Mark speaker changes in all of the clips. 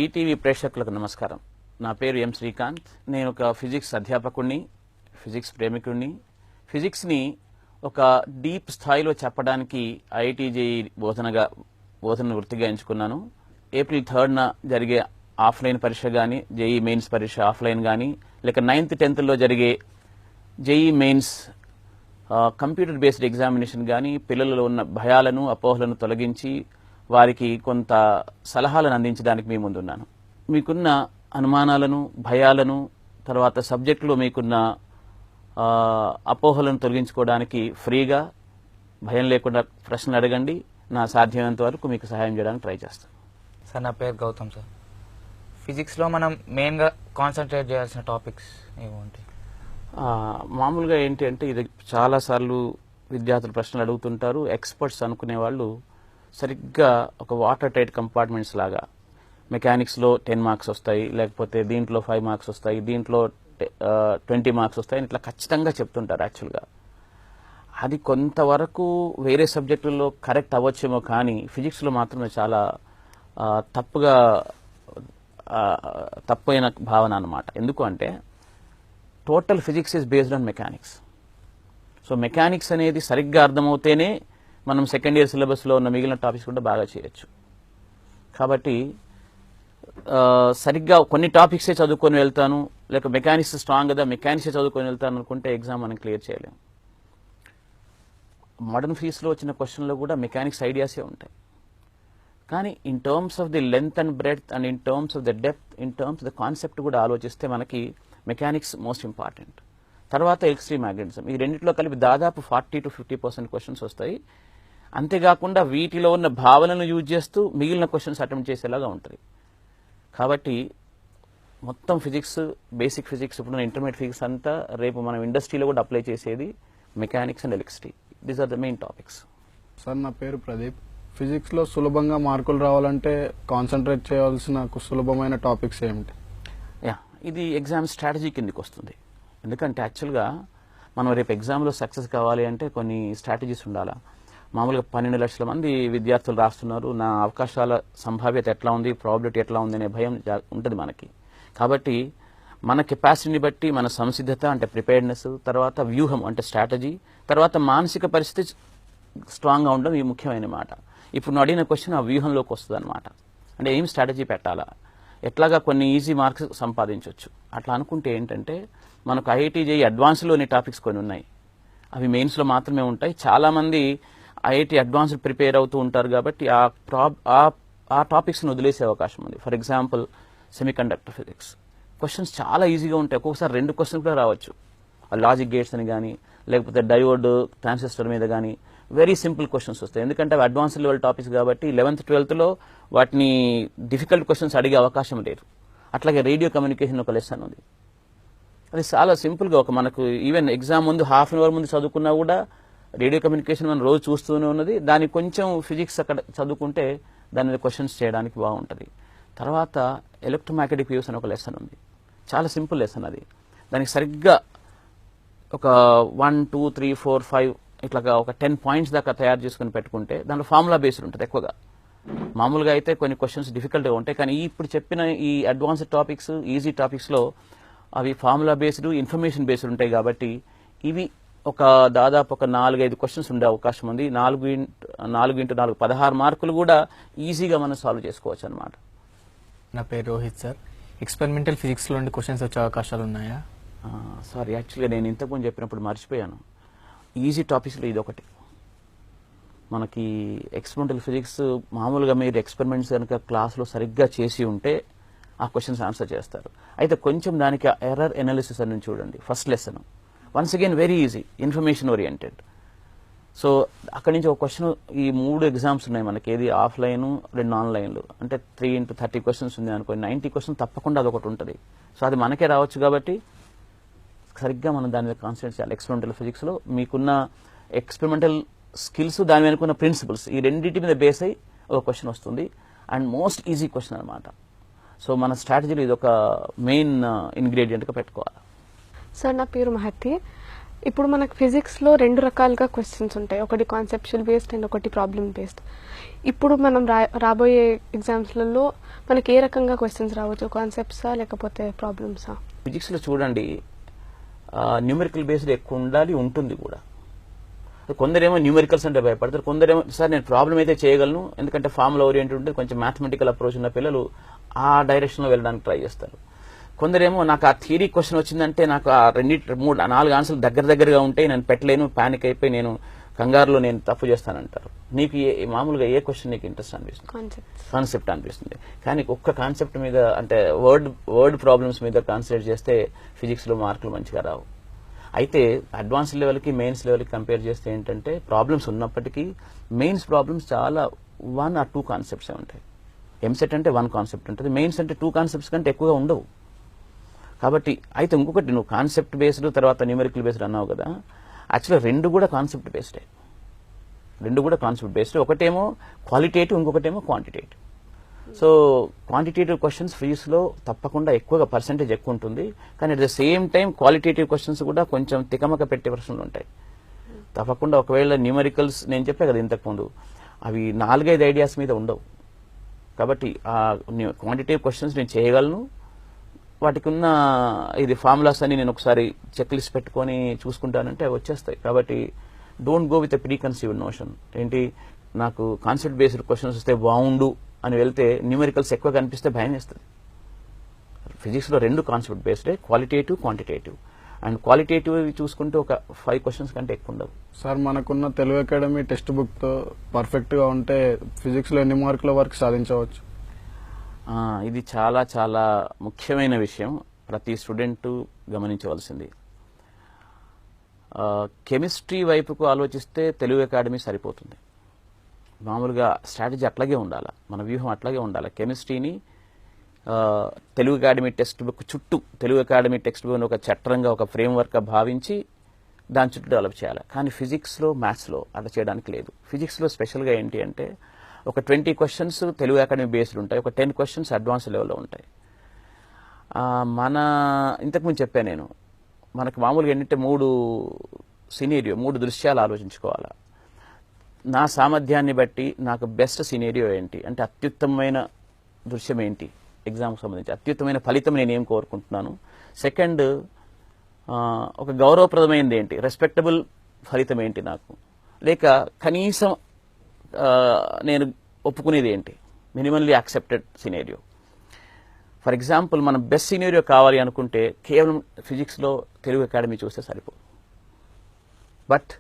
Speaker 1: ETV ప్రేక్షకులకు నమస్కారం. నా పేరు ఎం శ్రీకాంత్. నేను ఒక ఫిజిక్స్ అధ్యాపకుడిని, ఫిజిక్స్ ప్రేమికుడిని. ఫిజిక్స్ని ఒక డీప్ స్థాయిలో చెప్పడానికి ఐఐటి జేఈ బోధన వృత్తిగా ఎంచుకున్నాను. ఏప్రిల్ 3న జరిగే ఆఫ్లైన్ పరీక్ష కానీ, జేఈ మెయిన్స్ పరీక్ష ఆఫ్లైన్ కానీ, లేక 9th 10thలో జరిగే JEE mains computer based examination కానీ పిల్లలలో ఉన్న భయాలను అపోహలను తొలగించి వారికి కొంత సలహాలను అందించడానికి మీ ముందున్నాను. మీకున్న అనుమానాలను, భయాలను, తర్వాత సబ్జెక్టులో మీకున్న అపోహలను తొలగించుకోవడానికి ఫ్రీగా, భయం లేకుండా ప్రశ్నలు అడగండి. నా సాధ్యమైనంత వరకు మీకు సహాయం చేయడానికి ట్రై చేస్తాను.
Speaker 2: సార్, నా పేరు గౌతమ్ సార్. ఫిజిక్స్లో మనం మెయిన్గా కాన్సన్ట్రేట్ చేయాల్సిన టాపిక్స్ ఏముంటాయి?
Speaker 1: మామూలుగా ఏంటి అంటే, ఇది చాలాసార్లు విద్యార్థులు ప్రశ్నలు అడుగుతుంటారు. ఎక్స్పర్ట్స్ అనుకునే వాళ్ళు సరిగ్గా ఒక వాటర్ టైట్ కంపార్ట్మెంట్స్ లాగా మెకానిక్స్లో 10 మార్క్స్ వస్తాయి, లేకపోతే దీంట్లో 5 మార్క్స్ వస్తాయి, దీంట్లో 20 మార్క్స్ వస్తాయి అని ఇట్లా ఖచ్చితంగా చెప్తుంటారు. యాక్చువల్గా అది కొంతవరకు వేరే సబ్జెక్టుల్లో కరెక్ట్ అవ్వచ్చేమో, కానీ ఫిజిక్స్లో మాత్రం చాలా తప్పైన భావన అన్నమాట. ఎందుకు అంటే total physics is based on mechanics. So mechanics అనేది సరిగ్గా అర్థమవుతేనే మనం సెకండ్ ఇయర్ సిలబస్లో ఉన్న మిగిలిన టాపిక్స్ కూడా బాగా చేయొచ్చు. కాబట్టి సరిగ్గా కొన్ని టాపిక్సే చదువుకొని వెళ్తాను, లేక మెకానిక్స్ స్ట్రాంగ్ కదా మెకానిక్సే చదువుకొని వెళ్తాను అనుకుంటే ఎగ్జామ్ మనం క్లియర్ చేయలేము. మోడర్న్ ఫీస్లో వచ్చిన క్వశ్చన్లో కూడా మెకానిక్స్ ఐడియాసే ఉంటాయి. కానీ in terms of the length and breadth and in terms of the depth, in terms of the concept కూడా ఆలోచిస్తే మనకి మెకానిక్స్ మోస్ట్ ఇంపార్టెంట్. తర్వాత ఎలక్ట్రిసిటీ మ్యాగ్నెటిజం, ఈ రెండింటిలో కలిపి దాదాపు 40 to 50% క్వశ్చన్స్ వస్తాయి. అంతేకాకుండా వీటిలో ఉన్న భావనను యూజ్ చేస్తూ మిగిలిన క్వశ్చన్స్ అటెంప్ట్ చేసేలాగా ఉంటుంది. కాబట్టి మొత్తం ఫిజిక్స్, బేసిక్ ఫిజిక్స్, ఇప్పుడు ఇంటర్మీడియట్ ఫిజిక్స్ అంతా రేపు మనం ఇండస్ట్రీలో కూడా అప్లై చేసేది mechanics and electricity. These are the main topics.
Speaker 3: Sir, నా పేరు ప్రదీప్. ఫిజిక్స్లో సులభంగా మార్కులు రావాలంటే కాన్సన్ట్రేట్ చేయాల్సిన సులభమైన టాపిక్స్ ఏమిటి?
Speaker 1: ఇది ఎగ్జామ్ స్ట్రాటజీ కిందకి వస్తుంది. ఎందుకంటే యాక్చువల్గా మనం రేపు ఎగ్జామ్లో సక్సెస్ కావాలి అంటే కొన్ని స్ట్రాటజీస్ ఉండాలా. మామూలుగా 12 లక్షల మంది విద్యార్థులు రాస్తున్నారు. నా అవకాశాల సంభావ్యత ఎట్లా ఉంది, ప్రాబిలిటీ ఎట్లా ఉంది అనే భయం ఉంటుంది మనకి. కాబట్టి మన కెపాసిటీని బట్టి మన సంసిద్ధత అంటే ప్రిపేర్డ్నెస్, తర్వాత వ్యూహం అంటే స్ట్రాటజీ, తర్వాత మానసిక పరిస్థితి స్ట్రాంగ్గా ఉండడం ఈ ముఖ్యమైన మాట. ఇప్పుడు నువ్వు అడిగిన క్వశ్చన్ ఆ వ్యూహంలోకి వస్తుంది అనమాట. అంటే ఏం స్ట్రాటజీ పెట్టాలా, ఎట్లాగా కొన్ని ఈజీ మార్క్స్ సంపాదించవచ్చు అట్లా అనుకుంటే ఏంటంటే, మనకు ఐఐటి జేఈ అడ్వాన్స్లోని టాపిక్స్ కొన్ని ఉన్నాయి. అవి మెయిన్స్లో మాత్రమే ఉంటాయి. చాలామంది ఐఐటి అడ్వాన్స్డ్ ప్రిపేర్ అవుతూ ఉంటారు కాబట్టి ఆ టాపిక్స్ని వదిలేసే అవకాశం ఉంది. For example semiconductor physics questions చాలా ఈజీగా ఉంటాయి. ఒక్కొక్కసారి 2 క్వశ్చన్స్ కూడా రావచ్చు. లాజిక్ గేట్స్ అని కానీ, లేకపోతే డయోడ్ ట్రాన్సిస్టర్ మీద కానీ వెరీ సింపుల్ క్వశ్చన్స్ వస్తాయి. ఎందుకంటే అవి అడ్వాన్స్డ్ లెవెల్ టాపిక్స్ కాబట్టి 11th 12thలో వాటిని డిఫికల్ట్ క్వశ్చన్స్ అడిగే అవకాశం లేదు. అట్లాగే రేడియో కమ్యూనికేషన్ ఒక లెసన్ ఉంది. అది చాలా సింపుల్గా మనకు ఈవెన్ ఎగ్జామ్ ముందు హాఫ్ అన్ అవర్ ముందు చదువుకున్నా కూడా రేడియో కమ్యూనికేషన్ మనం రోజు చూస్తూనే ఉన్నది. దానికి కొంచెం ఫిజిక్స్ అక్కడ చదువుకుంటే దాని మీద క్వశ్చన్స్ చేయడానికి బాగుంటుంది. తర్వాత ఎలక్ట్రోమాగ్నెటిక్ వేవ్స్ అని ఒక లెసన్ ఉంది. చాలా సింపుల్ లెసన్ అది. దానికి సరిగ్గా ఒక 1 2 3 4 5 ఇట్లాగా ఒక 10 పాయింట్స్ దాకా తయారు చేసుకుని పెట్టుకుంటే దాంట్లో ఫార్ములా బేస్డ్ ఉంటుంది ఎక్కువగా. మామూలుగా అయితే కొన్ని క్వశ్చన్స్ డిఫికల్ట్గా ఉంటాయి, కానీ ఇప్పుడు చెప్పిన ఈ అడ్వాన్స్డ్ టాపిక్స్, ఈజీ టాపిక్స్లో అవి ఫార్ములా బేస్డ్, ఇన్ఫర్మేషన్ బేస్డ్ ఉంటాయి. కాబట్టి ఇవి దాదాపు ఒక 4-5 క్వశ్చన్స్ ఉండే అవకాశం ఉంది. 4 into 4 16 మార్కులు కూడా ఈజీగా మనం సాల్వ్ చేసుకోవచ్చు అనమాట.
Speaker 4: నా పేరు రోహిత్ సార్. ఎక్స్పెరిమెంటల్ ఫిజిక్స్లో నుండి క్వశ్చన్స్ వచ్చే అవకాశాలు ఉన్నాయా?
Speaker 1: సారీ, యాక్చువల్గా నేను ఇంతకుముందు చెప్పినప్పుడు మర్చిపోయాను. ఈజీ టాపిక్స్లో ఇది ఒకటి. మనకి ఎక్స్పెరిమెంటల్ ఫిజిక్స్ మామూలుగా మీరు ఎక్స్పెరిమెంట్స్ కనుక క్లాస్లో సరిగ్గా చేసి ఉంటే ఆ క్వశ్చన్స్ ఆన్సర్ చేస్తారు. అయితే కొంచెం దానికి ఎర్రర్ ఎనాలిసిస్ అని చూడండి. First lesson once again very easy, information oriented. So అక్కడి నుంచి ఒక క్వశ్చన్, ఈ 3 ఎగ్జామ్స్ ఉన్నాయి మనకి, ఏది ఆఫ్లైన్ 2 ఆన్లైన్లు, అంటే 3 into 30 క్వశ్చన్స్ ఉంది అనుకో, 90 క్వశ్చన్ తప్పకుండా అదొకటి ఉంటుంది. సో అది మనకే రావచ్చు కాబట్టి సరిగ్గా మనం దాని మీద కాన్సన్ట్రేట్ చేయాలి. ఎక్స్పెరిమెంటల్ ఫిజిక్స్లో మీకున్న ఎక్స్పెరిమెంటల్ స్కిల్స్, దాని వెనుకున్న ప్రిన్సిపల్స్, ఈ రెండింటి మీద బేస్ అయ్యి ఒక క్వశ్చన్ వస్తుంది. అండ్ మోస్ట్ ఈజీ క్వశ్చన్ అనమాట. సో మన స్ట్రాటజీలో ఇది ఒక మెయిన్ ఇంగ్రీడియంట్గా పెట్టుకోవాలి.
Speaker 5: సార్, నా పేరు మహతి. ఇప్పుడు మనకు ఫిజిక్స్లో 2 రకాలుగా క్వశ్చన్స్ ఉంటాయి, ఒకటి కాన్సెప్చువల్ బేస్డ్ అండ్ ఒకటి ప్రాబ్లమ్ బేస్డ్. ఇప్పుడు మనం రాబోయే ఎగ్జామ్స్లలో మనకి ఏ రకంగా క్వశ్చన్స్ రావచ్చు, కాన్సెప్ట్సా లేకపోతే ప్రాబ్లమ్సా?
Speaker 1: ఫిజిక్స్లో చూడండి న్యూమెరికల్ బేస్డ్ ఎక్కువ ఉండాలి, ఉంటుంది కూడా. కొందరేమో న్యూమెరికల్స్ అంటే భయపడతారు, కొందరేమో సార్ నేను ప్రాబ్లం అయితే చేయగలను, ఎందుకంటే ఫార్ములా ఓరియంటెడ్ ఉంటే కొంచెం మ్యాథమెటికల్ అప్రోచ్ ఉన్న పిల్లలు ఆ డైరెక్షన్లో వెళ్ళడానికి ట్రై చేస్తారు. కొందరేమో నాకు ఆ థియరీ క్వశ్చన్ వచ్చిందంటే నాకు ఆ 4 ఆన్సర్లు దగ్గరగా ఉంటే నేను పెట్టలేను, పానిక్ అయిపోయి నేను కంగారులో నేను తప్పు చేస్తానంటారు. నీకు మామూలుగా ఏ క్వశ్చన్ నీకు ఇంట్రెస్ట్ అనిపిస్తుంది? కాన్సెప్ట్ అనిపిస్తుంది. కానీ ఒక్క కాన్సెప్ట్ మీద అంటే వర్డ్ ప్రాబ్లమ్స్ మీద కాన్సన్ట్రేట్ చేస్తే ఫిజిక్స్లో మార్కులు మంచిగా రావు. అయితే అడ్వాన్స్ లెవెల్కి మెయిన్స్ లెవెల్కి కంపేర్ చేస్తే ఏంటంటే ప్రాబ్లమ్స్ ఉన్నప్పటికీ మెయిన్స్ ప్రాబ్లమ్స్ చాలా 1 or 2 కాన్సెప్ట్సే ఉంటాయి. ఎంసెట్ అంటే 1 కాన్సెప్ట్ ఉంటుంది, మెయిన్స్ అంటే 2 కాన్సెప్ట్స్ కంటే ఎక్కువగా ఉండవు. కాబట్టి అయితే ఇంకొకటి నువ్వు కాన్సెప్ట్ బేస్డ్ తర్వాత న్యూమెరికల్ బేస్డ్ అన్నావు కదా, యాక్చువల్గా 2 కూడా కాన్సెప్ట్ బేస్డే. 2 కూడా కాన్సెప్ట్ బేస్డ్. ఒకటేమో క్వాలిటేటివ్, ఇంకొకటేమో క్వాంటిటేటివ్. సో క్వాంటిటేటివ్ క్వశ్చన్స్ ఫిజిక్స్లో తప్పకుండా ఎక్కువగా పర్సెంటేజ్ ఎక్కువ ఉంటుంది, కానీ at the same time qualitative questions కూడా కొంచెం తికమక పెట్టే ప్రశ్నలు ఉంటాయి. తప్పకుండా ఒకవేళ న్యూమెరికల్స్ నేను చెప్పా కదా ఇంతకుముందు, అవి 4-5 ఐడియాస్ మీద ఉండవు. కాబట్టి ఆ క్వాంటిటేటివ్ క్వశ్చన్స్ నేను చేయగలను, వాటికి ఉన్న ఇది ఫార్ములాస్ అని నేను ఒకసారి చెక్ లిస్ట్ పెట్టుకొని చూసుకుంటానంటే అవి వచ్చేస్తాయి. కాబట్టి don't go with a pre conceived notion. ఏంటి నాకు కాన్సెప్ట్ బేస్డ్ క్వశ్చన్స్ వస్తే బాగుండు అని వెళ్తే న్యూమెరికల్స్ ఎక్కువ కనిపిస్తే భయం వేస్తుంది. ఫిజిక్స్లో 2 కాన్సెప్ట్ బేస్డే, క్వాలిటేటివ్, క్వాంటిటేటివ్. అండ్ క్వాలిటేటివ్ చూసుకుంటే ఒక 5 క్వశ్చన్స్ కంటే ఎక్కువ ఉండవు.
Speaker 3: సార్ మనకున్న తెలుగు అకాడమీ టెక్స్ట్ బుక్తో పర్ఫెక్ట్గా ఉంటే ఫిజిక్స్లో ఎన్ని మార్కుల వరకు సాధించవచ్చు?
Speaker 1: ఇది చాలా చాలా ముఖ్యమైన విషయం, ప్రతి స్టూడెంట్ గమనించవలసింది. కెమిస్ట్రీ వైపుకు ఆలోచిస్తే తెలుగు అకాడమీ సరిపోతుంది. మామూలుగా స్ట్రాటజీ అట్లాగే ఉండాలి, మన వ్యూహం అట్లాగే ఉండాలి. కెమిస్ట్రీని తెలుగు అకాడమీ టెక్స్ట్ బుక్ చుట్టూ, తెలుగు అకాడమీ టెక్స్ట్ బుక్ ఒక చట్టంగా ఒక ఫ్రేమ్వర్క్గా భావించి దాని చుట్టూ డెవలప్ చేయాలి. కానీ ఫిజిక్స్లో మ్యాథ్స్లో అలా చేయడానికి లేదు. ఫిజిక్స్లో స్పెషల్గా ఏంటి అంటే ఒక 20 క్వశ్చన్స్ తెలుగు అకాడమీ బేస్డ్ ఉంటాయి, ఒక 10 క్వశ్చన్స్ అడ్వాన్స్ లెవెల్లో ఉంటాయి. మన ఇంతకుముందు చెప్పాను నేను, మనకు మామూలుగా ఏంటంటే 3 దృశ్యాలు ఆలోచించుకోవాలి. నా సామర్థ్యాన్ని బట్టి నాకు బెస్ట్ సినేరియో ఏంటి అంటే అత్యుత్తమమైన దృశ్యం ఏంటి, ఎగ్జామ్కి సంబంధించి అత్యుత్తమైన ఫలితం నేను ఏం కోరుకుంటున్నాను. సెకండ్, ఒక గౌరవప్రదమైనది ఏంటి, రెస్పెక్టబుల్ ఫలితం ఏంటి నాకు, లేక కనీసం నేను ఒప్పుకునేది ఏంటి, minimally accepted scenario. For example మనం బెస్ట్ సినేరియో కావాలి అనుకుంటే కేవలం ఫిజిక్స్లో తెలుగు అకాడమీ చూస్తే సరిపోదు. But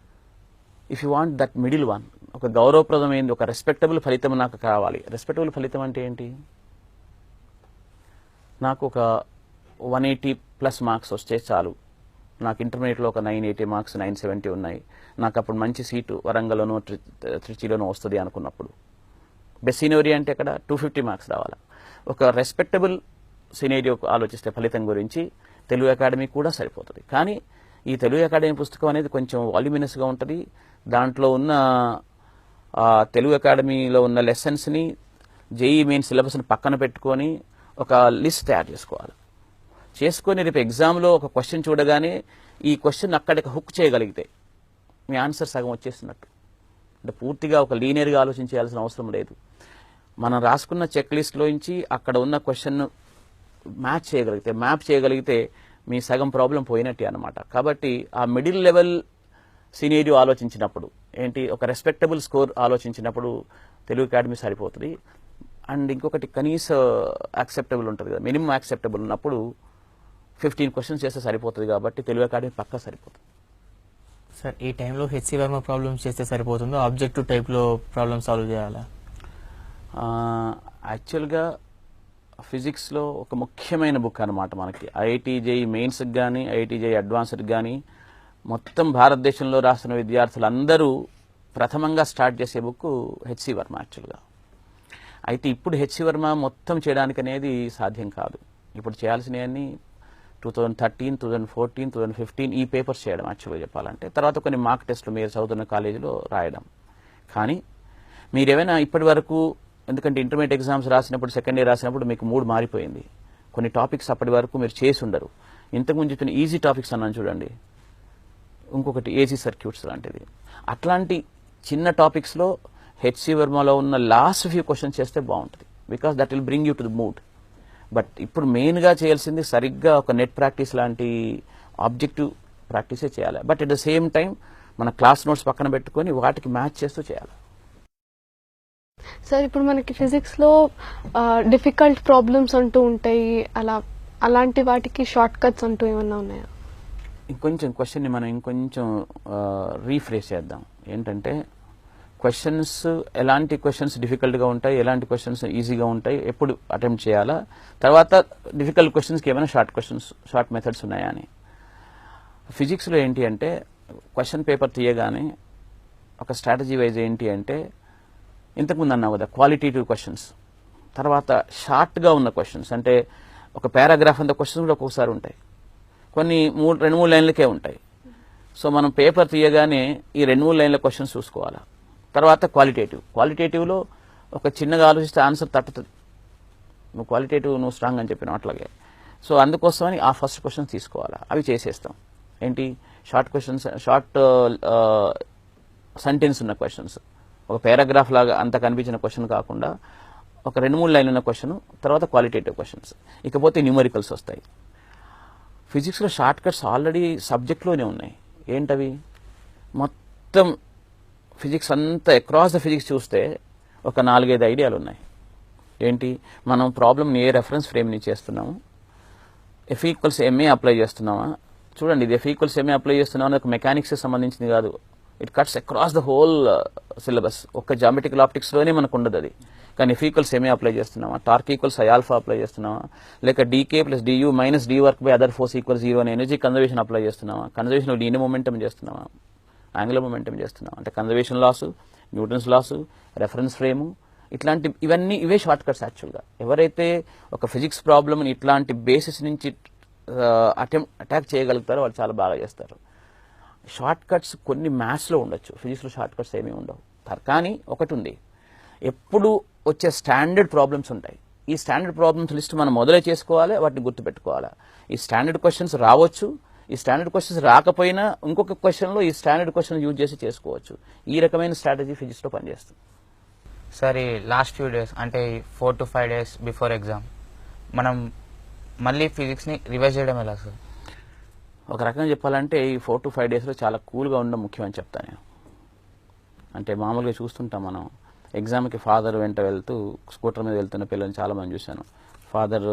Speaker 1: if you want that middle one, ఒక గౌరవప్రదమైనది, ఒక రెస్పెక్టబుల్ ఫలితం నాకు కావాలి. రెస్పెక్టబుల్ ఫలితం అంటే ఏంటి, నాకు ఒక 180+ మార్క్స్ వస్తే చాలు. నాకు ఇంటర్మీడియట్లో ఒక 980 మార్క్స్, 970 ఉన్నాయి, నాకు అప్పుడు మంచి సీటు వరంగల్లోనో త్రిచిలోనో వస్తుంది అనుకున్నప్పుడు బెస్ట్ సినేరియో అంటే అక్కడ 250 మార్క్స్ రావాలి. ఒక రెస్పెక్టబుల్ సినేరియో ఆలోచిస్తే ఫలితం గురించి తెలుగు అకాడమీ కూడా సరిపోతుంది. కానీ ఈ తెలుగు అకాడమీ పుస్తకం అనేది కొంచెం వాల్యూమినస్గా ఉంటుంది. దాంట్లో ఉన్న తెలుగు అకాడమీలో ఉన్న లెసన్స్ని, జేఈఈ మెయిన్ సిలబస్ని పక్కన పెట్టుకొని ఒక లిస్ట్ తయారు చేసుకొని రేపు ఎగ్జామ్లో ఒక క్వశ్చన్ చూడగానే ఈ క్వశ్చన్ అక్కడికి హుక్ చేయగలిగితే మీ ఆన్సర్ సగం వచ్చేస్తున్నట్టు. అంటే పూర్తిగా ఒక లీనియర్గా ఆలోచించాల్సిన అవసరం లేదు. మనం రాసుకున్న చెక్ లిస్ట్లో నుంచి అక్కడ ఉన్న క్వశ్చన్ మ్యాప్ చేయగలిగితే మీ సగం ప్రాబ్లం పోయినట్టే అనమాట. కాబట్టి ఆ మిడిల్ లెవెల్ సినేరియో ఆలోచించినప్పుడు ఏంటి, ఒక రెస్పెక్టబుల్ స్కోర్ ఆలోచించినప్పుడు తెలుగు అకాడమీ సరిపోతుంది. అండ్ ఇంకొకటి కనీస యాక్సెప్టబుల్ ఉంటుంది కదా, మినిమం యాక్సెప్టబుల్ ఉన్నప్పుడు 15 క్వశ్చన్స్ చేస్తే సరిపోతుంది. కాబట్టి తెలుగు అకాడమీ పక్కా సరిపోతుంది.
Speaker 4: సార్ ఈ టైంలో హెచ్సి వర్మ ప్రాబ్లమ్స్ చేస్తే సరిపోతుందో ఆబ్జెక్టివ్ టైప్లో ప్రాబ్లమ్ సాల్వ్ చేయాలా?
Speaker 1: యాక్చువల్గా ఫిజిక్స్లో ఒక ముఖ్యమైన బుక్ అనమాట మనకి. ఐఐటి జేఈ మెయిన్స్కి కానీ ఐఐటి జేఈ అడ్వాన్స్డ్కి కానీ మొత్తం భారతదేశంలో రాసిన విద్యార్థులందరూ ప్రథమంగా స్టార్ట్ చేసే బుక్ హెచ్సి వర్మ యాక్చువల్గా. అయితే ఇప్పుడు హెచ్సి వర్మ మొత్తం చేయడానికి అనేది సాధ్యం కాదు. ఇప్పుడు చేయాల్సినవన్నీ 2013, 2014, 2015 ఈ పేపర్స్ చేయడం యాక్చువల్గా చెప్పాలంటే. తర్వాత కొన్ని మార్క్ టెస్టులు మీరు చదువుతున్న కాలేజీలో రాయడం. కానీ మీరేమైనా ఇప్పటి వరకు, ఎందుకంటే ఇంటర్మీడియట్ ఎగ్జామ్స్ రాసినప్పుడు, సెకండ్ ఇయర్ రాసినప్పుడు మీకు మూడ్ మారిపోయింది. కొన్ని టాపిక్స్ అప్పటి వరకు మీరు చేసి ఉండరు. ఇంతకుముందు చెప్పిన ఈజీ టాపిక్స్ అన్నాను చూడండి, ఇంకొకటి ఏసీ సర్క్యూట్స్ లాంటిది. అట్లాంటి చిన్న టాపిక్స్లో హెచ్సి వర్మలో ఉన్న లాస్ట్ ఫ్యూ క్వశ్చన్స్ చేస్తే బాగుంటుంది, because that will bring you to the mood. But ఇప్పుడు మెయిన్గా చేయాల్సింది సరిగ్గా ఒక నెట్ ప్రాక్టీస్ లాంటి ఆబ్జెక్టివ్ ప్రాక్టీసే చేయాలి. But at the same time మన క్లాస్ నోట్స్ పక్కన పెట్టుకొని వాటికి మ్యాచ్ చేస్తూ చేయాలి.
Speaker 5: సార్ ఇప్పుడు మనకి ఫిజిక్స్లో డిఫికల్ట్ ప్రాబ్లమ్స్ అంటూ ఉంటాయి, అలాంటి వాటికి షార్ట్ కట్స్ అంటూ ఏమన్నా ఉన్నాయా?
Speaker 1: ఇంకొంచెం క్వశ్చన్ని మనం ఇంకొంచెం రీఫ్రేస్ చేద్దాం. ఏంటంటే క్వశ్చన్స్, ఎలాంటి క్వశ్చన్స్ డిఫికల్ట్గా ఉంటాయి, ఎలాంటి క్వశ్చన్స్ ఈజీగా ఉంటాయి, ఎప్పుడు అటెంప్ట్ చేయాలా, తర్వాత డిఫికల్ట్ క్వశ్చన్స్కి ఏమైనా షార్ట్ మెథడ్స్ ఉన్నాయా అని. ఫిజిక్స్లో ఏంటి అంటే క్వశ్చన్ పేపర్ తీయగానే ఒక స్ట్రాటజీ వైజ్ ఏంటి అంటే, ఇంతకుముందు అన్నావు కదా క్వాలిటేటివ్ క్వశ్చన్స్, తర్వాత షార్ట్గా ఉన్న క్వశ్చన్స్, అంటే ఒక పారాగ్రాఫ్ అంత క్వశ్చన్స్ కూడా ఒక్కొక్కసారి ఉంటాయి, కొన్ని 2-3 లైన్లకే ఉంటాయి. సో మనం పేపర్ తీయగానే ఈ 2-3 లైన్ల క్వశ్చన్స్ చూసుకోవాలా. తర్వాత క్వాలిటేటివ్లో ఒక చిన్నగా ఆలోచిస్తే ఆన్సర్ తట్టుతుంది. నువ్వు స్ట్రాంగ్ అని చెప్పినావు అట్లాగే. సో అందుకోసమని ఆ ఫస్ట్ క్వశ్చన్స్ తీసుకోవాలా, అవి చేసేస్తాం. ఏంటి షార్ట్ క్వశ్చన్స్, షార్ట్ సెంటెన్స్ ఉన్న క్వశ్చన్స్, ఒక పారాగ్రాఫ్ లాగా అంత కనిపించిన క్వశ్చన్ కాకుండా ఒక 2-3 లైన్లు ఉన్న క్వశ్చన్, తర్వాత క్వాలిటేటివ్ క్వశ్చన్స్, ఇకపోతే న్యూమరికల్స్ వస్తాయి. ఫిజిక్స్లో షార్ట్ కట్స్ ఆల్రెడీ సబ్జెక్ట్లోనే ఉన్నాయి. ఏంటవి? మొత్తం ఫిజిక్స్ అంతా అక్రాస్ ద ఫిజిక్స్ చూస్తే ఒక 4-5 ఐడియాలు ఉన్నాయి. ఏంటి? మనం ప్రాబ్లమ్ని ఏ రెఫరెన్స్ ఫ్రేమ్ నుంచి చేస్తున్నాము, F=ma అప్లై చేస్తున్నామా? చూడండి, ఇది F=ma అప్లై చేస్తున్నామని ఒక మెకానిక్స్కి సంబంధించింది కాదు. It cuts across the whole syllabus. ఒక జామెట్రికల్ ఆప్టిక్స్లోనే మనకు ఉండదు అది. కానీ F=ma అప్లై చేస్తున్నామా, టార్క్ =I అప్లై చేస్తున్నామా, లేక dk + du - d work by other force = 0 అని ఎనర్జీ కన్జర్వేషన్ అప్లై చేస్తున్నామా, కన్జర్వేషన్ లీనియర్ మొమెంటం చేస్తున్నామా, యాంగులర్ మొమెంటం చేస్తున్నామా, అంటే conservation laws, Newton's laws, reference frame, ఇవే షార్ట్ కట్స్. యాక్చువల్గా ఎవరైతే ఒక ఫిజిక్స్ ప్రాబ్లమ్ని ఇట్లాంటి బేసిస్ నుంచి అటాక్ చేయగలుగుతారో వాళ్ళు చాలా బాగా చేస్తారు. షార్ట్ కట్స్ కొన్ని మ్యాథ్స్లో ఉండొచ్చు, ఫిజిక్స్లో షార్ట్ కట్స్ ఏమీ ఉండవు. కానీ ఒకటి ఉంది, ఎప్పుడు వచ్చే స్టాండర్డ్ ప్రాబ్లమ్స్ ఉంటాయి. ఈ స్టాండర్డ్ ప్రాబ్లమ్స్ లిస్ట్ మనం మొదలే చేసుకోవాలి, వాటిని గుర్తుపెట్టుకోవాలి. ఈ స్టాండర్డ్ క్వశ్చన్స్ రావచ్చు, ఈ స్టాండర్డ్ క్వశ్చన్స్ రాకపోయినా ఇంకొక క్వశ్చన్లో ఈ స్టాండర్డ్ క్వశ్చన్ యూజ్ చేసి చేసుకోవచ్చు. ఈ రకమైన స్ట్రాటజీ ఫిజిక్స్లో పనిచేస్తుంది.
Speaker 2: సార్ ఈ లాస్ట్ ఫ్యూ డేస్ అంటే 4 to 5 days బిఫోర్ ఎగ్జామ్ మనం మళ్ళీ ఫిజిక్స్ని రివైజ్ చేయడం ఎలా సార్?
Speaker 1: ఒక రకంగా చెప్పాలంటే ఈ 4 to 5 daysలో చాలా కూల్గా ఉండడం ముఖ్యం అని చెప్తాను నేను. అంటే మామూలుగా చూస్తుంటాం మనం, ఎగ్జామ్కి ఫాదర్ వెంట వెళ్తూ స్కూటర్ మీద వెళ్తున్న పిల్లల్ని చాలామంది చూశాను. ఫాదర్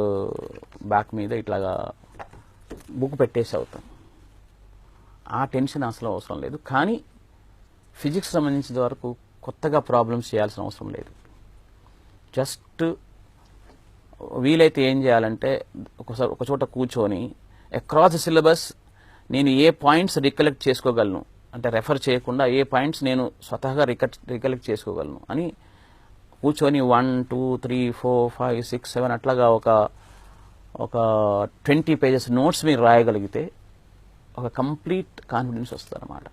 Speaker 1: బ్యాక్ మీద ఇట్లాగా బుక్ పెట్టేసి అవుతాం. ఆ టెన్షన్ అసలు అవసరం లేదు. కానీ ఫిజిక్స్ సంబంధించిన వరకు కొత్తగా ప్రాబ్లమ్స్ చేయాల్సిన అవసరం లేదు. జస్ట్ వీలైతే ఏం చేయాలంటే ఒక చోట కూర్చొని అక్రాస్ ద సిలబస్ నేను ఏ పాయింట్స్ రికలెక్ట్ చేసుకోగలను, అంటే రెఫర్ చేయకుండా ఏ పాయింట్స్ నేను స్వతహాగా రికలెక్ట్ చేసుకోగలను అని కూర్చొని 1, 2, 3, 4, 5, 6, 7 అట్లాగా ఒక 20 pages నోట్స్ మీరు రాయగలిగితే ఒక కంప్లీట్ కాన్ఫిడెన్స్ వస్తుంది అన్నమాట.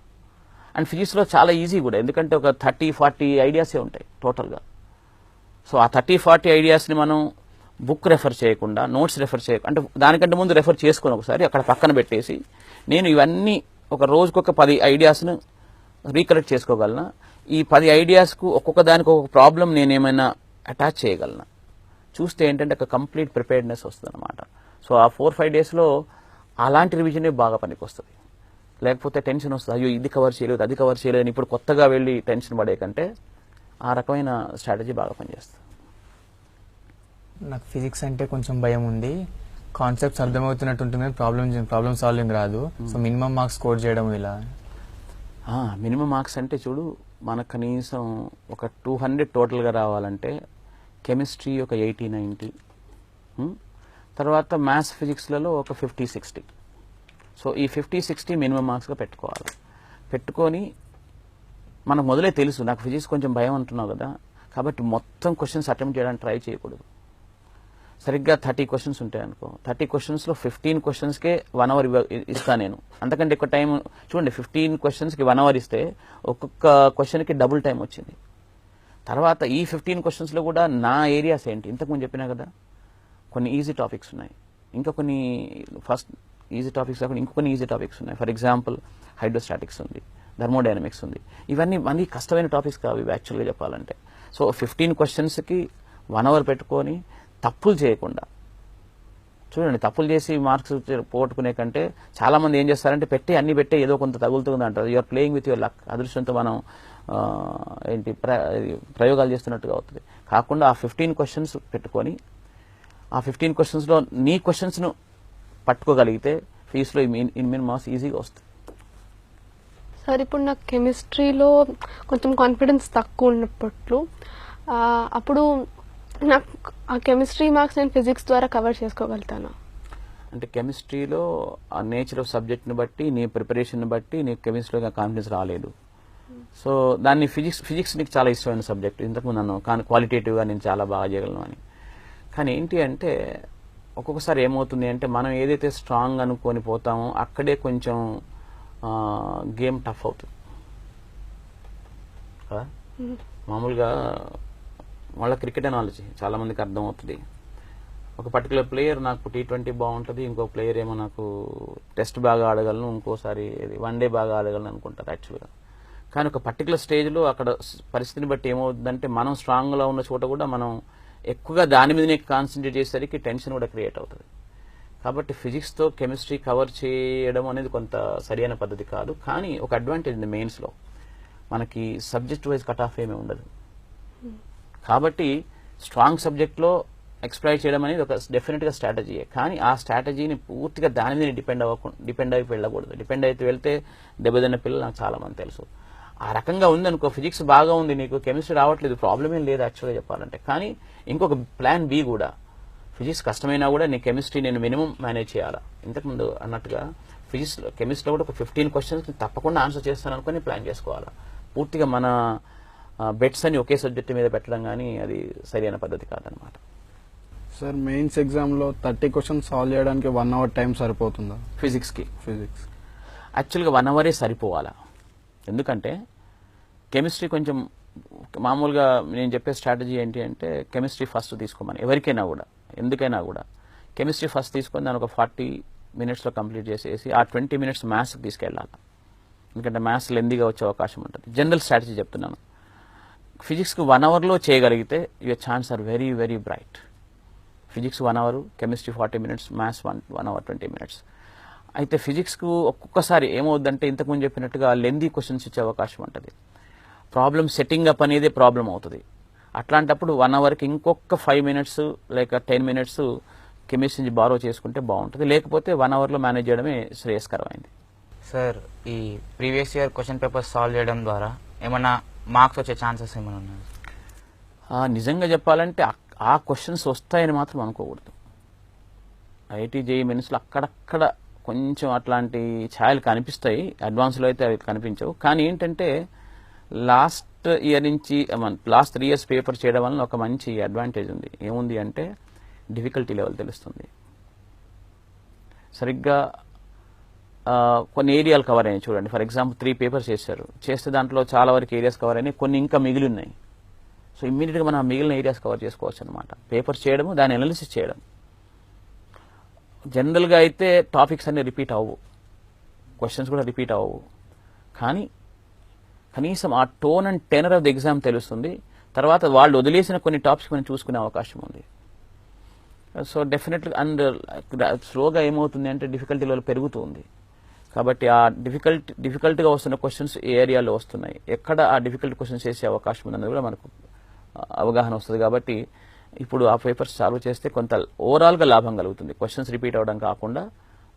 Speaker 1: అండ్ ఫిజిక్స్లో చాలా ఈజీ కూడా, ఎందుకంటే ఒక 30-40 ఐడియాసే ఉంటాయి టోటల్గా. సో ఆ 30-40 ఐడియాస్ని మనం బుక్ రెఫర్ చేయకుండా, నోట్స్ రెఫర్ చేయకుండా, అంటే దానికంటే ముందు రెఫర్ చేసుకొని ఒకసారి అక్కడ పక్కన పెట్టేసి నేను ఇవన్నీ ఒక రోజుకొక 10 ఐడియాస్ను రీకలెక్ట్ చేసుకోగలనా, ఈ 10 ఐడియాస్కు ఒక్కొక్క దానికి ఒక ప్రాబ్లం నేనేమైనా అటాచ్ చేయగలనా చూస్తే ఏంటంటే ఒక కంప్లీట్ ప్రిపేర్డ్నెస్ వస్తుంది అనమాట. సో ఆ 4-5 daysలో అలాంటి రివిజనే బాగా పనికొస్తుంది. లేకపోతే టెన్షన్ వస్తుంది, అయ్యో ఇది కవర్ చేయలేదు, అది కవర్ చేయలేదు, ఇప్పుడు కొత్తగా వెళ్ళి టెన్షన్ పడే కంటే ఆ రకమైన స్ట్రాటజీ బాగా పనిచేస్తుంది.
Speaker 4: నాకు ఫిజిక్స్ అంటే కొంచెం భయం ఉంది. కాన్సెప్ట్స్ అర్థమవుతున్నట్టు ఉంటుంది, ప్రాబ్లమ్ సాల్వింగ్ రాదు. సో మినిమం మార్క్స్ స్కోర్ చేయడం ఇలా.
Speaker 1: మినిమం మార్క్స్ అంటే చూడు, మనకు కనీసం ఒక 200 టోటల్గా రావాలంటే కెమిస్ట్రీ ఒక 80-90, తర్వాత మ్యాథ్స్ ఫిజిక్స్లలో ఒక 50-60. సో ఈ 50-60 మినిమం మార్క్స్గా పెట్టుకోవాలి. పెట్టుకొని మనకు మొదలే తెలుసు నాకు ఫిజిక్స్ కొంచెం భయం అంటున్నావు కదా, కాబట్టి మొత్తం క్వశ్చన్స్ అటెంప్ట్ చేయడానికి ట్రై చేయకూడదు. సరిగ్గా 30 questions ఉంటాయి అనుకో, 30 questions లో 15 questions-కే 1 hour ఇస్తాను నేను. అంతకంటే ఎక్కువ టైం చూడండి, 15 questions-కి 1 hour ఇస్తే ఒక్కొక్క క్వశ్చన్కి డబుల్ టైం వచ్చింది. తర్వాత ఈ 15 questions-లో కూడా నా ఏరియాస్ ఏంటి, ఇంతకుముందు చెప్పినా కదా, కొన్ని ఈజీ టాపిక్స్ ఉన్నాయి, ఇంకా కొన్ని ఫస్ట్ ఈజీ టాపిక్స్ కాకుండా ఇంకొన్ని ఈజీ టాపిక్స్ ఉన్నాయి. ఫర్ ఎగ్జాంపుల్ హైడ్రోస్టాటిక్స్ ఉంది, థర్మోడైనమిక్స్ ఉంది. ఇవన్నీ మళ్ళీ కష్టమైన టాపిక్స్ కావు ఇవి యాక్చువల్గా చెప్పాలంటే. సో 15 క్వశ్చన్స్కి 1 అవర్ పెట్టుకొని తప్పులు చేయకుండా చూడండి, తప్పులు చేసి మార్క్స్ పోగొట్టుకునే కంటే చాలా మంది ఏం చేస్తారంటే అన్ని పెట్టే ఏదో కొంత తగులుతుంది అంటారు. You are playing with your luck. అదృష్టంతో మనం ప్రయోగాలు చేస్తున్నట్టుగా అవుతుంది. కాకుండా ఆ 15 క్వశ్చన్స్ పెట్టుకొని ఆ 15 క్వశ్చన్స్లో నీ క్వశ్చన్స్ను పట్టుకోగలిగితే ఫీజులో ఇన్ మార్క్స్ ఈజీగా వస్తుంది.
Speaker 5: సార్ ఇప్పుడు నాకు కెమిస్ట్రీలో కొంచెం కాన్ఫిడెన్స్ తక్కువ ఉన్నప్పుడు అప్పుడు నాకు ఆ కెమిస్ట్రీ మార్క్స్ నేను ఫిజిక్స్ ద్వారా కవర్ చేసుకోగలుగుతాను.
Speaker 1: అంటే కెమిస్ట్రీలో ఆ నేచర్ ఆఫ్ సబ్జెక్ట్ని బట్టి నీ ప్రిపరేషన్ని బట్టి నీకు కెమిస్ట్రీలో కాన్ఫిడెన్స్ రాలేదు. సో దాన్ని ఫిజిక్స్ నీకు చాలా ఇష్టమైన సబ్జెక్ట్. ఇంతకుముందు నన్ను క్వాలిటేటివ్గా నేను చాలా బాగా చేయగలను అని. కానీ ఏంటి అంటే ఒక్కొక్కసారి ఏమవుతుంది అంటే మనం ఏదైతే స్ట్రాంగ్ అనుకొని పోతామో అక్కడే కొంచెం గేమ్ టఫ్ అవుతుంది కదా. మామూలుగా వాళ్ళ క్రికెట్ అనాలజీ చాలా మందికి అర్థమవుతుంది. ఒక పర్టికులర్ ప్లేయర్ నాకు T20 బాగుంటుంది, ఇంకో ప్లేయర్ ఏమో నాకు టెస్ట్ బాగా ఆడగలను, ఇంకోసారి వన్ డే బాగా ఆడగలను అనుకుంటారు యాక్చువల్గా. కానీ ఒక పర్టికులర్ స్టేజ్లో అక్కడ పరిస్థితిని బట్టి ఏమవుతుందంటే మనం స్ట్రాంగ్గా ఉన్న చోట కూడా మనం ఎక్కువగా దాని మీదనే కాన్సన్ట్రేట్ చేసేసరికి టెన్షన్ కూడా క్రియేట్ అవుతుంది. కాబట్టి ఫిజిక్స్తో కెమిస్ట్రీ కవర్ చేయడం అనేది కొంత సరైన పద్ధతి కాదు. కానీ ఒక అడ్వాంటేజ్ ఉంది మెయిన్స్లో, మనకి సబ్జెక్ట్ వైజ్ కట్ ఆఫ్ ఏమీ ఉండదు. కాబట్టి స్ట్రాంగ్ సబ్జెక్ట్లో ఎక్స్ప్లాయిట్ చేయడం అనేది ఒక డెఫినెట్గా స్ట్రాటజీయే. కానీ ఆ స్ట్రాటజీని పూర్తిగా దాని మీద డిపెండ్ అయి వెళ్ళకూడదు. డిపెండ్ అయితే వెళ్తే దెబ్బతిన్న పిల్లలు నాకు చాలా మంది తెలుసు. ఆ రకంగా ఉందనుకో, ఫిజిక్స్ బాగా ఉంది నీకు, కెమిస్ట్రీ రావట్లేదు, ప్రాబ్లం ఏం లేదు యాక్చువల్గా చెప్పాలంటే. కానీ ఇంకొక ప్లాన్ బి కూడా, ఫిజిక్స్ కష్టమైనా కూడా నీ కెమిస్ట్రీ నేను మినిమం మేనేజ్ చేయాలా. ఇంతకుముందు అన్నట్టుగా కెమిస్ట్రీలో కూడా ఒక 15 క్వశ్చన్స్ తప్పకుండా ఆన్సర్ చేస్తాను అనుకుని ప్లాన్ చేసుకోవాలా. పూర్తిగా మన బెట్స్ అని ఒకే సబ్జెక్ట్ మీద పెట్టడం కానీ అది సరైన పద్ధతి కాదనమాట.
Speaker 3: సార్ మెయిన్స్ ఎగ్జామ్లో 30 క్వశ్చన్స్ సాల్వ్ చేయడానికి 1 అవర్ టైం సరిపోతుందా?
Speaker 1: ఫిజిక్స్కి
Speaker 3: ఫిజిక్స్
Speaker 1: యాక్చువల్గా 1 అవరే సరిపోవాలా. ఎందుకంటే కెమిస్ట్రీ కొంచెం మామూలుగా నేను చెప్పే స్ట్రాటజీ ఏంటి అంటే కెమిస్ట్రీ ఫస్ట్ తీసుకోమని, ఎవరికైనా కూడా ఎందుకైనా కూడా కెమిస్ట్రీ ఫస్ట్ తీసుకొని దాని ఒక 40 మినిట్స్లో కంప్లీట్ చేసేసి ఆ 20 మినిట్స్ మ్యాథ్స్కి తీసుకెళ్ళాలి. ఎందుకంటే మ్యాథ్స్ లెందీగా వచ్చే అవకాశం ఉంటుంది. జనరల్ స్ట్రాటజీ చెప్తున్నాను. ఫిజిక్స్కి 1 అవర్లో చేయగలిగితే your chance are very very bright. Physics 1 hour, chemistry 40 minutes, maths 1 hour 20 minutes. అయితే ఫిజిక్స్కు ఒక్కొక్కసారి ఏమవుద్దంటే ఇంతకుముందు చెప్పినట్టుగా లెందీ క్వశ్చన్స్ ఇచ్చే అవకాశం ఉంటుంది. ప్రాబ్లమ్ సెట్టింగ్ అప్ అనేది ప్రాబ్లం అవుతుంది. అట్లాంటప్పుడు 1 అవర్కి ఇంకొక 5 మినిట్స్ లేక 10 మినిట్స్ కెమిస్ట్రీ నుంచి బారో చేసుకుంటే బాగుంటుంది. లేకపోతే 1 అవర్లో మేనేజ్ చేయడమే శ్రేయస్కరమైంది.
Speaker 2: సార్ ఈ previous year question papers solve చేయడం ద్వారా ఏమైనా మార్క్స్ వచ్చే ఛాన్సెస్ ఏమైనా ఉన్నాయి?
Speaker 1: నిజంగా చెప్పాలంటే ఆ క్వశ్చన్స్ వస్తాయని మాత్రం అనుకోకూడదు. ఐఐటీ జేఈ మెయిన్స్లో అక్కడక్కడ కొంచెం అట్లాంటి ఛాయలు కనిపిస్తాయి, అడ్వాన్స్లో అయితే అవి కనిపించవు. కానీ ఏంటంటే లాస్ట్ ఇయర్ నుంచి లాస్ట్ 3 ఇయర్స్ పేపర్ చేయడం వల్ల ఒక మంచి అడ్వాంటేజ్ ఉంది. ఏముంది అంటే డిఫికల్టీ లెవెల్ తెలుస్తుంది. సరిగ్గా కొన్ని ఏరియాలు కవర్ అయ్యాయి చూడండి. ఫర్ ఎగ్జాంపుల్ 3 పేపర్స్ చేస్తే దాంట్లో చాలా వరకు ఏరియాస్ కవర్ అయినాయి, కొన్ని ఇంకా మిగిలి ఉన్నాయి. సో ఇమ్మీడియట్గా మనం మిగిలిన ఏరియాస్ కవర్ చేసుకోవచ్చు అనమాట. పేపర్స్ చేయడము, దాని అనాలిసిస్ చేయడం. జనరల్గా అయితే టాపిక్స్ అన్నీ రిపీట్ అవ్వవు, క్వశ్చన్స్ కూడా రిపీట్ అవ్వవు. కానీ కనీసం ఆ tone and tenor of the exam తెలుస్తుంది. తర్వాత వాళ్ళు వదిలేసిన కొన్ని టాపిక్స్ మనం చూసుకునే అవకాశం ఉంది. సో డెఫినెట్గా అండ్ స్లోగా ఏమవుతుంది అంటే డిఫికల్టీ లెవెల్ పెరుగుతుంది. కాబట్టి ఆ డిఫికల్ట్గా వస్తున్న క్వశ్చన్స్ ఏ ఏరియాలో వస్తున్నాయి, ఎక్కడ ఆ డిఫికల్ట్ క్వశ్చన్స్ చేసే అవకాశం ఉందన్నది కూడా మనకు అవగాహన వస్తుంది. కాబట్టి ఇప్పుడు ఆ పేపర్స్ సాల్వ్ చేస్తే కొంత ఓవరాల్గా లాభం కలుగుతుంది. క్వశ్చన్స్ రిపీట్ అవ్వడం కాకుండా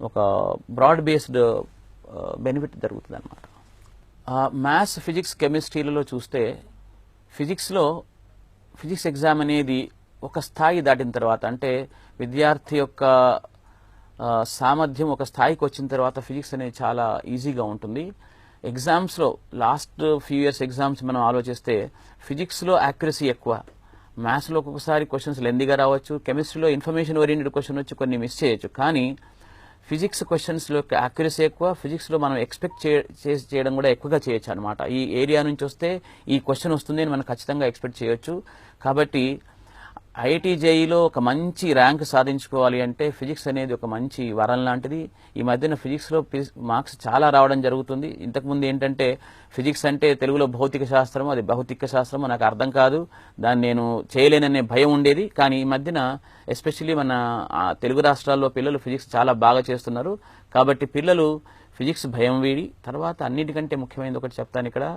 Speaker 1: ఒక బ్రాడ్ బేస్డ్ బెనిఫిట్ జరుగుతుంది అనమాట. మ్యాథ్స్, ఫిజిక్స్, కెమిస్ట్రీలలో చూస్తే ఫిజిక్స్ ఎగ్జామ్ అనేది ఒక స్థాయి దాటిన తర్వాత, అంటే విద్యార్థి యొక్క సామర్థ్యం ఒక స్థాయికి వచ్చిన తర్వాత ఫిజిక్స్ అనేది చాలా ఈజీగా ఉంటుంది. ఎగ్జామ్స్లో లాస్ట్ ఫ్యూ ఇయర్స్ ఎగ్జామ్స్ మనం ఆలోచిస్తే ఫిజిక్స్లో యాక్యురసీ ఎక్కువ, మ్యాథ్స్లో ఒక్కొక్కసారి క్వశ్చన్స్ లెందీగా రావచ్చు, కెమిస్ట్రీలో ఇన్ఫర్మేషన్ ఓరియంటెడ్ క్వశ్చన్ వచ్చి కొన్ని మిస్ చేయొచ్చు. కానీ ఫిజిక్స్ క్వశ్చన్స్లో యాక్యురసీ ఎక్కువ, ఫిజిక్స్లో మనం ఎక్స్పెక్ట్ చేయడం కూడా ఎక్కువగా చేయొచ్చు అనమాట. ఈ ఏరియా నుంచి వస్తే ఈ క్వశ్చన్ వస్తుంది అని మనం ఖచ్చితంగా ఎక్స్పెక్ట్ చేయొచ్చు. కాబట్టి ఐఐటి జేఈలో ఒక మంచి ర్యాంక్ సాధించుకోవాలి అంటే ఫిజిక్స్ అనేది ఒక మంచి వరం లాంటిది. ఈ మధ్యన ఫిజిక్స్లో మార్క్స్ చాలా రావడం జరుగుతుంది. ఇంతకుముందు ఏంటంటే ఫిజిక్స్ అంటే తెలుగులో భౌతిక శాస్త్రం, అది భౌతిక శాస్త్రం నాకు అర్థం కాదు, దాన్ని నేను చేయలేననే భయం ఉండేది. కానీ ఈ మధ్యన ఎస్పెషల్లీ మన తెలుగు రాష్ట్రాల్లో పిల్లలు ఫిజిక్స్ చాలా బాగా చేస్తున్నారు. కాబట్టి పిల్లలు ఫిజిక్స్ భయం వీడి తర్వాత అన్నిటికంటే ముఖ్యమైనది ఒకటి చెప్తాను ఇక్కడ.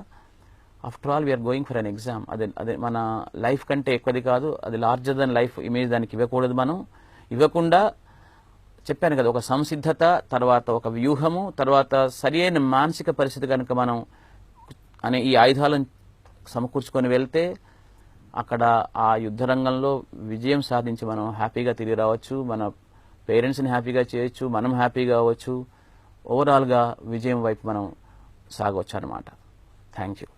Speaker 1: After all we're going for an exam. అదే మన లైఫ్ కంటే ఎక్కువది కాదు, అది లార్జర్ దెన్ లైఫ్ ఇమేజ్ దానికి ఇవ్వకూడదు. మనం ఇవ్వకుండా చెప్పాను కదా, ఒక సంసిద్ధత, తర్వాత ఒక వ్యూహము, తర్వాత సరి అయిన మానసిక పరిస్థితి కనుక మనం అనే ఈ ఆయుధాలను సమకూర్చుకొని వెళ్తే అక్కడ ఆ యుద్ధ రంగంలో విజయం సాధించి మనం హ్యాపీగా తిరిగి రావచ్చు, మన పేరెంట్స్ని హ్యాపీగా చేయొచ్చు, మనం హ్యాపీగా అవ్వచ్చు, ఓవరాల్గా విజయం వైపు మనం సాగవచ్చు అన్నమాట. Thank you.